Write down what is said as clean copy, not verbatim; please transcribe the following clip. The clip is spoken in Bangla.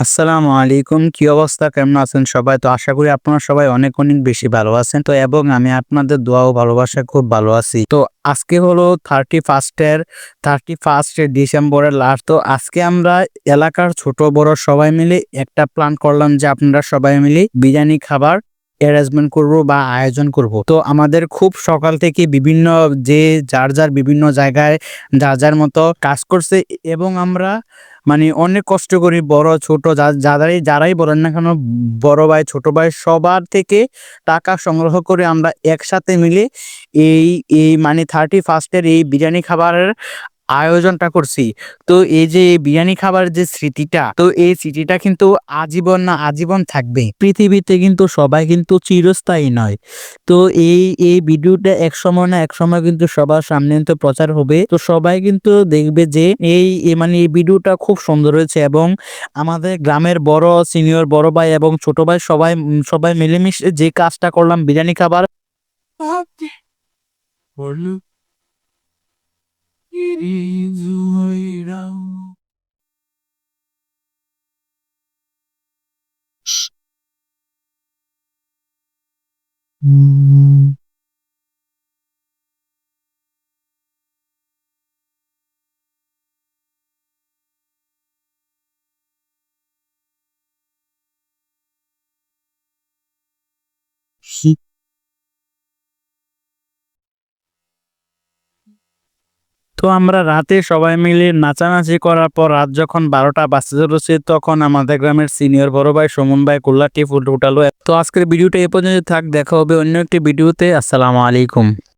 আসসালামু আলাইকুম। কি অবস্থা? কেমন আছেন সবাই? তো আশা করি আপনারা সবাই অনেক, অনেক বেশি ভালো আছেন। তো এবং আমি আপনাদের দোয়া ও ভালোবাসায় খুব ভালো আছি। তো আজকে হলো 31st ডিসেম্বরের লাস্ট। তো আজকে আমরা এলাকার ছোট বড় সবাই মিলে একটা প্ল্যান করলাম যে আপনারা সবাই মিলে বিরিয়ানি খাবার অ্যারেঞ্জমেন্ট করব বা আয়োজন করব। তো আমাদের খুব সকাল থেকে বিভিন্ন যে যার বিভিন্ন জায়গায় যার মতো কাজ করছে এবং আমরা মানে অনেক কষ্ট করি বড় ছোট যারাই বলেন না কেন, বড় ভাই ছোট ভাই সবার থেকে টাকা সংগ্রহ করে আমরা একসাথে মিলে এই এই মানে 31st এর এই বিরিয়ানি খাবারের আয়োজনটা করছি। তো এই যে বিরিয়ানি খাবার যে স্মৃতিটা, তো এই স্মৃতিটা কিন্তু আজীবন থাকবে। পৃথিবীতে কিন্তু সবাই কিন্তু চিরস্থায়ী নয়। তো এই ভিডিওটা একসময় না একসময় কিন্তু সবার সামনে কিন্তু প্রচার হবে। তো সবাই কিন্তু দেখবে যে মানে এই ভিডিওটা খুব সুন্দর হয়েছে এবং আমাদের গ্রামের বড় সিনিয়র বড় ভাই এবং ছোট ভাই সবাই মিলেমিশে যে কাজটা করলাম বিরিয়ানি খাবার তো আমরা রাতে সবাই মিলে নাচানাচি করার পর রাত যখন 12টা বাজতে চলেছে তখন আমাদের গ্রামের সিনিয়র বড় ভাই সুমন ভাই কুল্লাটি ফুল উঠালো। তো আজকের ভিডিওটা এ পর্যন্ত থাক, দেখা হবে অন্য একটি ভিডিওতে। আসসালামু আলাইকুম।